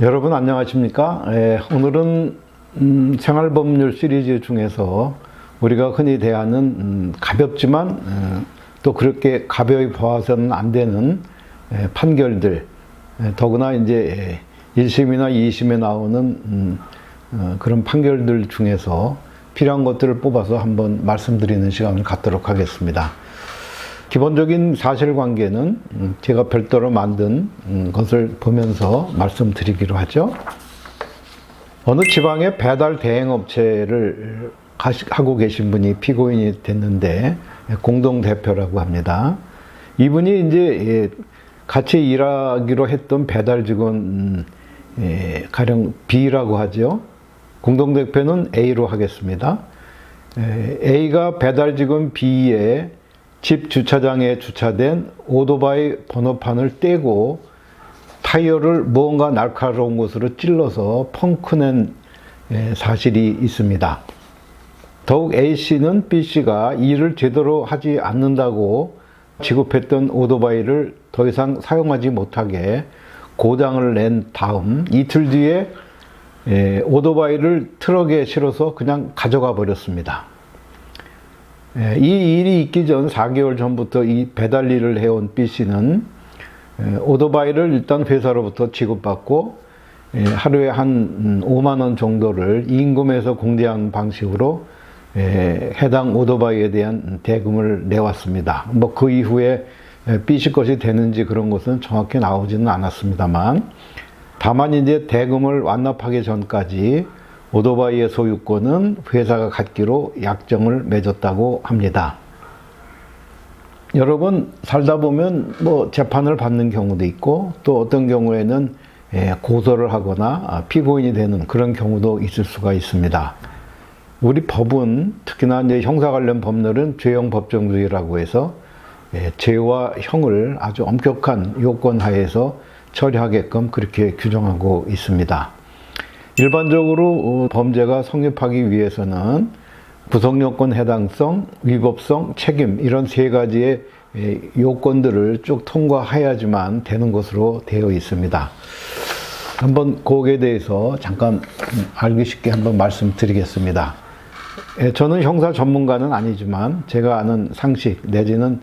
여러분 안녕하십니까? 오늘은 생활법률 시리즈 중에서 우리가 흔히 대하는 가볍지만 또 그렇게 가벼이 봐서는 안 되는 판결들, 더구나 이제 1심이나 2심에 나오는 그런 판결들 중에서 필요한 것들을 뽑아서 한번 말씀드리는 시간을 갖도록 하겠습니다. 기본적인 사실관계는 제가 별도로 만든 것을 보면서 말씀드리기로 하죠. 어느 지방의 배달 대행업체를 하고 계신 분이 피고인이 됐는데 공동대표라고 합니다. 이분이 이제 같이 일하기로 했던 배달 직원 가령 B라고 하죠. 공동대표는 A로 하겠습니다. A가 배달 직원 B의 집 주차장에 주차된 오토바이 번호판을 떼고 타이어를 무언가 날카로운 곳으로 찔러서 펑크낸 사실이 있습니다. 더욱 A씨는 B씨가 일을 제대로 하지 않는다고 지급했던 오토바이를 더 이상 사용하지 못하게 고장을 낸 다음 이틀 뒤에 오토바이를 트럭에 실어서 그냥 가져가 버렸습니다. 이 일이 있기 전 4개월 전부터 이 배달 일을 해온 B씨는 오토바이를 일단 회사로부터 지급받고 하루에 한 5만 원 정도를 임금에서 공제한 방식으로 해당 오토바이에 대한 대금을 내왔습니다. 뭐 그 이후에 B씨 것이 되는지 그런 것은 정확히 나오지는 않았습니다만, 다만 이제 대금을 완납하기 전까지 오토바이의 소유권은 회사가 갖기로 약정을 맺었다고 합니다. 여러분 살다 보면 뭐 재판을 받는 경우도 있고 또 어떤 경우에는 고소를 하거나 피고인이 되는 그런 경우도 있을 수가 있습니다. 우리 법은 특히나 이제 형사 관련 법률은 죄형 법정주의라고 해서 죄와 형을 아주 엄격한 요건 하에서 처리하게끔 그렇게 규정하고 있습니다. 일반적으로 범죄가 성립하기 위해서는 구성요건 해당성, 위법성, 책임 이런 세 가지의 요건들을 쭉 통과해야지만 되는 것으로 되어 있습니다. 한번 거기에 대해서 잠깐 알기 쉽게 한번 말씀드리겠습니다. 저는 형사 전문가는 아니지만 제가 아는 상식 내지는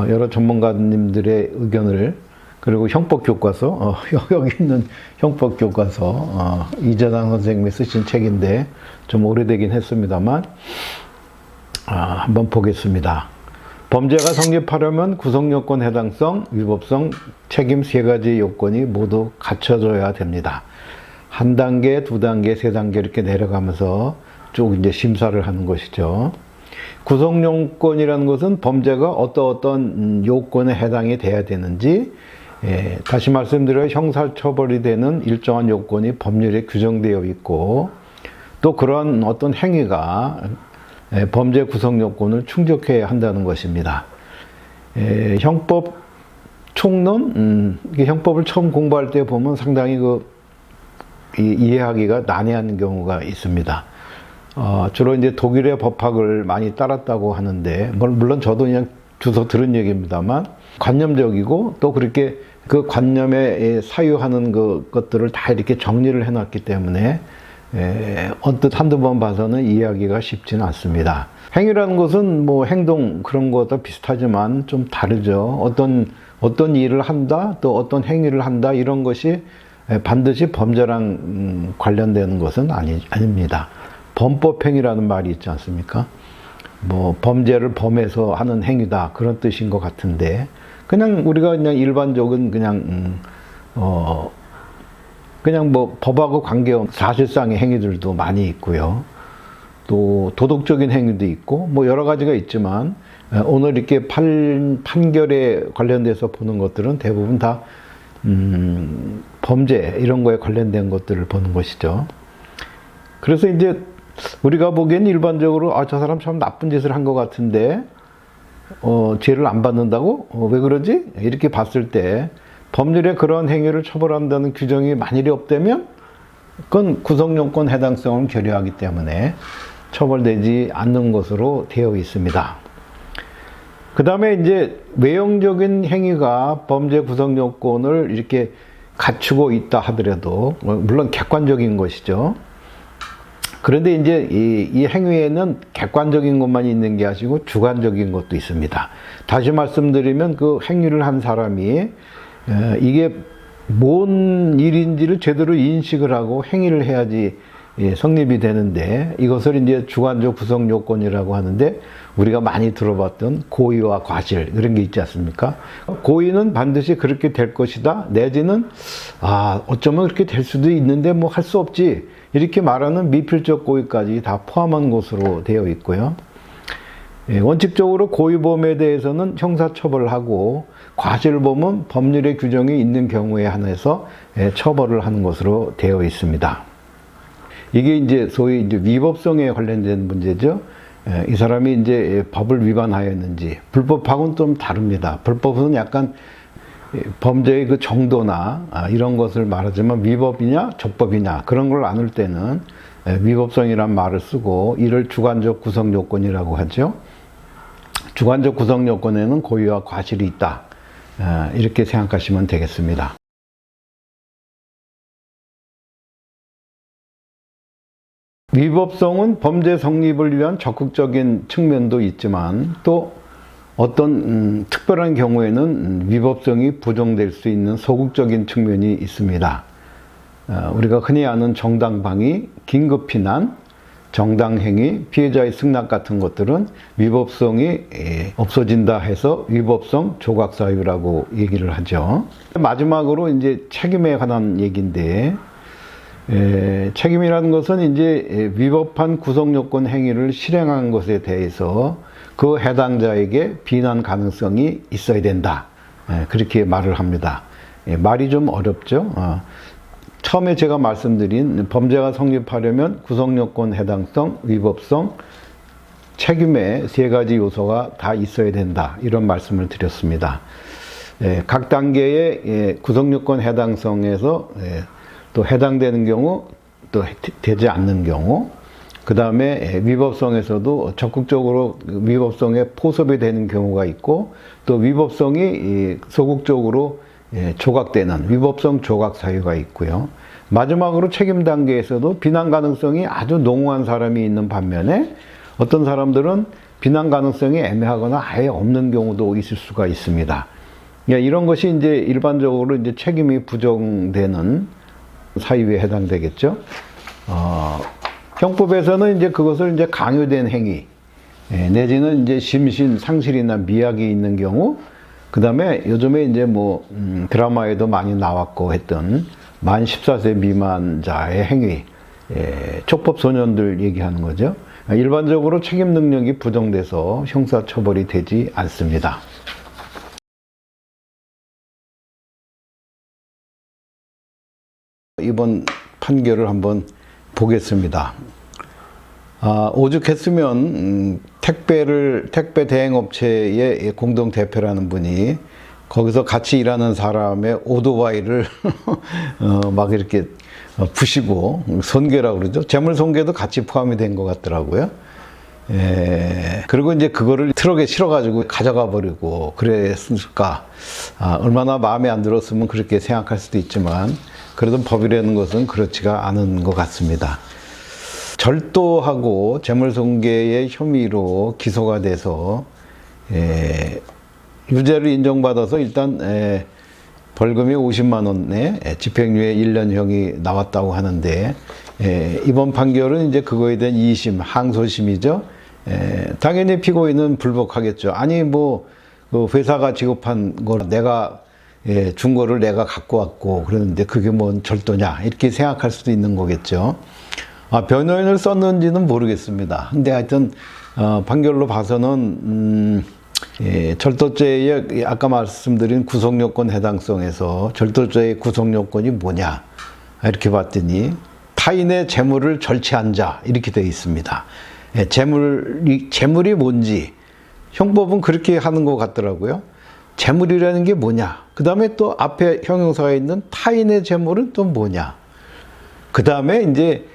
여러 전문가님들의 의견을, 그리고 형법교과서, 여기 있는 형법교과서, 이재당 선생님이 쓰신 책인데 좀 오래되긴 했습니다만, 한번 보겠습니다. 범죄가 성립하려면 구성요건 해당성, 위법성, 책임 세 가지 요건이 모두 갖춰져야 됩니다. 한 단계, 두 단계, 세 단계 이렇게 내려가면서 쭉 이제 심사를 하는 것이죠. 구성요건이라는 것은 범죄가 어떤 요건에 해당이 돼야 되는지, 다시 말씀드려 형사처벌이 되는 일정한 요건이 법률에 규정되어 있고 또 그런 어떤 행위가 범죄 구성 요건을 충족해야 한다는 것입니다. 형법 총론, 형법을 처음 공부할 때 보면 상당히 이해하기가 난해한 경우가 있습니다. 주로 이제 독일의 법학을 많이 따랐다고 하는데, 물론 저도 그냥 주워 들은 얘기입니다만, 관념적이고 또 그렇게 그 관념에 사유하는 것들을 다 이렇게 정리를 해놨기 때문에 언뜻 한두 번 봐서는 이해하기가 쉽지는 않습니다. 행위라는 것은 뭐 행동 그런 것과 비슷하지만 좀 다르죠. 어떤 일을 한다, 또 어떤 행위를 한다, 이런 것이 반드시 범죄랑 관련되는 것은 아닙니다. 범법행위라는 말이 있지 않습니까? 뭐 범죄를 범해서 하는 행위다, 그런 뜻인 것 같은데, 그냥 우리가 그냥 일반적인 그냥 뭐 법하고 관계없는 사실상의 행위들도 많이 있고요. 또 도덕적인 행위도 있고 뭐 여러 가지가 있지만, 오늘 이렇게 판결에 관련돼서 보는 것들은 대부분 다 범죄 이런 거에 관련된 것들을 보는 것이죠. 그래서 이제 우리가 보기엔 일반적으로 저 사람 참 나쁜 짓을 한 것 같은데 죄를 안 받는다고? 왜 그러지? 이렇게 봤을 때 법률에 그런 행위를 처벌한다는 규정이 만일이 없다면 그건 구성요건 해당성을 결여하기 때문에 처벌되지 않는 것으로 되어 있습니다. 그 다음에 이제 외형적인 행위가 범죄 구성요건을 이렇게 갖추고 있다 하더라도, 물론 객관적인 것이죠. 그런데 이제 이 행위에는 객관적인 것만 있는 게 아니고 주관적인 것도 있습니다. 다시 말씀드리면 그 행위를 한 사람이 이게 뭔 일인지를 제대로 인식을 하고 행위를 해야지 성립이 되는데, 이것을 이제 주관적 구성 요건이라고 하는데, 우리가 많이 들어봤던 고의와 과실, 그런 게 있지 않습니까? 고의는 반드시 그렇게 될 것이다, 내지는 어쩌면 그렇게 될 수도 있는데 뭐 할 수 없지, 이렇게 말하는 미필적 고의까지 다 포함한 것으로 되어 있고요. 원칙적으로 고의범에 대해서는 형사처벌을 하고, 과실범은 법률의 규정이 있는 경우에 한해서 처벌을 하는 것으로 되어 있습니다. 이게 이제 소위 이제 위법성에 관련된 문제죠. 이 사람이 이제 법을 위반하였는지, 불법하고는 좀 다릅니다. 불법은 약간 범죄의 그 정도나 이런 것을 말하지만, 위법이냐 적법이냐 그런 걸 나눌 때는 위법성이란 말을 쓰고, 이를 주관적 구성 요건이라고 하죠. 주관적 구성 요건에는 고의와 과실이 있다, 이렇게 생각하시면 되겠습니다. 위법성은 범죄 성립을 위한 적극적인 측면도 있지만, 또 어떤 특별한 경우에는 위법성이 부정될 수 있는 소극적인 측면이 있습니다. 우리가 흔히 아는 정당방위, 긴급피난, 정당행위, 피해자의 승낙 같은 것들은 위법성이 없어진다 해서 위법성 조각사유라고 얘기를 하죠. 마지막으로 이제 책임에 관한 얘기인데, 책임이라는 것은 이제 위법한 구성요건 행위를 실행한 것에 대해서 그 해당자에게 비난 가능성이 있어야 된다, 그렇게 말을 합니다. 말이 좀 어렵죠. 처음에 제가 말씀드린 범죄가 성립하려면 구성요건 해당성, 위법성, 책임의 세 가지 요소가 다 있어야 된다, 이런 말씀을 드렸습니다. 각 단계의 구성요건 해당성에서 또 해당되는 경우, 또 되지 않는 경우, 그 다음에 위법성에서도 적극적으로 위법성에 포섭이 되는 경우가 있고, 또 위법성이 소극적으로 조각되는 위법성 조각 사유가 있고요. 마지막으로 책임 단계에서도 비난 가능성이 아주 농후한 사람이 있는 반면에, 어떤 사람들은 비난 가능성이 애매하거나 아예 없는 경우도 있을 수가 있습니다. 이런 것이 이제 일반적으로 이제 책임이 부정되는 사유에 해당되겠죠. 형법에서는 이제 그것을 이제 강요된 행위, 내지는 이제 심신 상실이나 미약이 있는 경우, 그 다음에 요즘에 이제 뭐 드라마에도 많이 나왔고 했던 만 14세 미만자의 행위, 촉법 소년들 얘기하는 거죠. 일반적으로 책임 능력이 부정돼서 형사 처벌이 되지 않습니다. 이번 판결을 한번 보겠습니다. 오죽했으면 택배 대행업체의 공동 대표라는 분이 거기서 같이 일하는 사람의 오토바이를 막 이렇게 부시고, 손괴라고 그러죠. 재물손괴도 같이 포함이 된 것 같더라고요. 그리고 이제 그거를 트럭에 실어가지고 가져가 버리고 그랬을까. 얼마나 마음에 안 들었으면 그렇게 생각할 수도 있지만, 그래도 법이라는 것은 그렇지가 않은 것 같습니다. 절도하고 재물손괴의 혐의로 기소가 돼서 유죄를 인정받아서 일단 벌금이 50만 원에 집행유예 1년형이 나왔다고 하는데, 이번 판결은 이제 그거에 대한 2심, 항소심이죠. 당연히 피고인은 불복하겠죠. 아니 뭐 그 회사가 지급한 걸 내가 준 거를 내가 갖고 왔고 그러는데 그게 뭔 절도냐, 이렇게 생각할 수도 있는 거겠죠. 변호인을 썼는지는 모르겠습니다. 근데 하여튼 판결로 봐서는 절도죄의 아까 말씀드린 구성요건 해당성에서 절도죄의 구성요건이 뭐냐, 이렇게 봤더니 타인의 재물을 절취한 자, 이렇게 되어 있습니다. 재물이 뭔지 형법은 그렇게 하는 것 같더라고요. 재물이라는 게 뭐냐, 그 다음에 또 앞에 형용사가 있는 타인의 재물은 또 뭐냐, 그 다음에 이제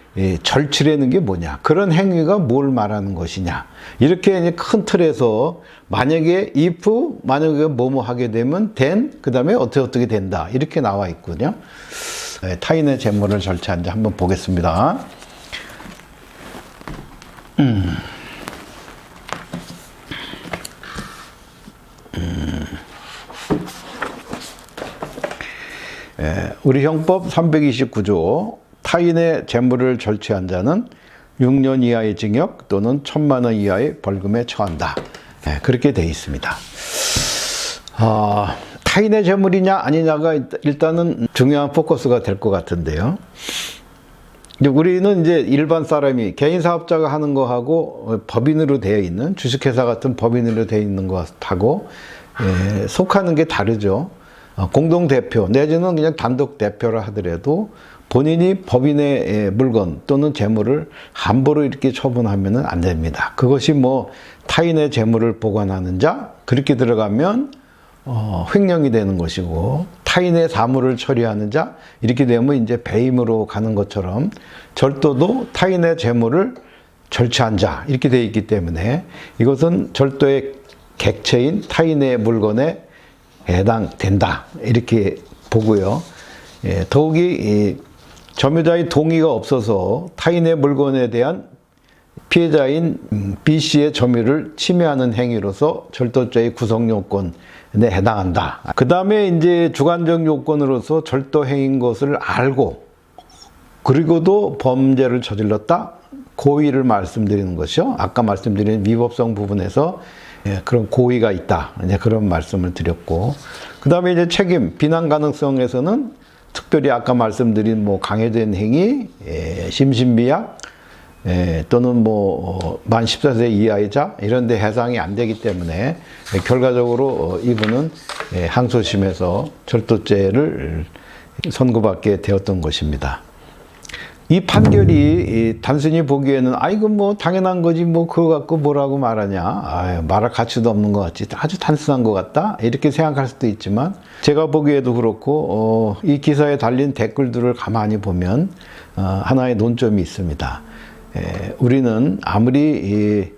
절취라는 게 뭐냐, 그런 행위가 뭘 말하는 것이냐, 이렇게 이제 큰 틀에서 만약에 if, 만약에 뭐뭐 하게 되면 then, 그 다음에 어떻게 된다, 이렇게 나와 있거든요. 타인의 재물을 절취한다 한번 보겠습니다. 우리 형법 329조 타인의 재물을 절취한 자는 6년 이하의 징역 또는 1,000만 원 이하의 벌금에 처한다. 그렇게 되어 있습니다. 타인의 재물이냐 아니냐가 일단은 중요한 포커스가 될 것 같은데요. 우리는 이제 일반 사람이 개인 사업자가 하는 거하고 법인으로 되어 있는 주식회사 같은 법인으로 되어 있는 것하고 속하는 게 다르죠. 공동대표 내지는 그냥 단독 대표라 하더라도 본인이 법인의 물건 또는 재물을 함부로 이렇게 처분하면 안 됩니다. 그것이 뭐 타인의 재물을 보관하는 자, 그렇게 들어가면 횡령이 되는 것이고, 타인의 사물을 처리하는 자, 이렇게 되면 이제 배임으로 가는 것처럼 절도도 타인의 재물을 절취한 자, 이렇게 되어 있기 때문에 이것은 절도의 객체인 타인의 물건에 해당된다, 이렇게 보고요. 더욱이 점유자의 동의가 없어서 타인의 물건에 대한 피해자인 B씨의 점유를 침해하는 행위로서 절도죄의 구성 요건에 해당한다. 그 다음에 이제 주관적 요건으로서 절도 행위인 것을 알고 그리고도 범죄를 저질렀다, 고의를 말씀드리는 것이요. 아까 말씀드린 위법성 부분에서 그런 고의가 있다, 이제 그런 말씀을 드렸고, 그 다음에 이제 책임, 비난 가능성에서는 특별히 아까 말씀드린 뭐 강요된 행위, 심신미약, 또는 만 14세 이하의 자, 이런 데 해당이 안 되기 때문에 결과적으로 이분은 항소심에서 절도죄를 선고받게 되었던 것입니다. 이 판결이 단순히 보기에는 이거 뭐 당연한 거지 뭐 그거 갖고 뭐라고 말하냐, 말할 가치도 없는 것 같지, 아주 단순한 것 같다, 이렇게 생각할 수도 있지만, 제가 보기에도 그렇고 이 기사에 달린 댓글들을 가만히 보면 하나의 논점이 있습니다. 우리는 아무리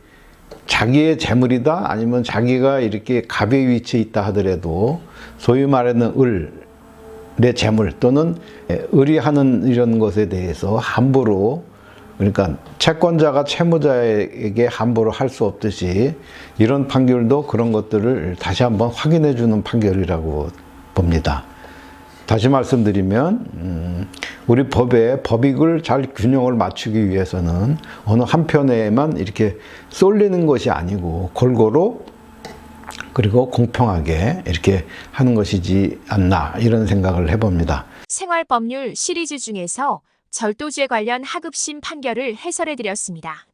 자기의 재물이다 아니면 자기가 이렇게 갑의 위치에 있다 하더라도 소위 말하는 의 재물 또는 의리하는 이런 것에 대해서 함부로, 그러니까 채권자가 채무자에게 함부로 할 수 없듯이 이런 판결도 그런 것들을 다시 한번 확인해 주는 판결이라고 봅니다. 다시 말씀드리면 우리 법의 법익을 잘 균형을 맞추기 위해서는 어느 한편에만 이렇게 쏠리는 것이 아니고 골고루 그리고 공평하게 이렇게 하는 것이지 않나, 이런 생각을 해봅니다. 생활법률 시리즈 중에서 절도죄 관련 하급심 판결을 해설해드렸습니다.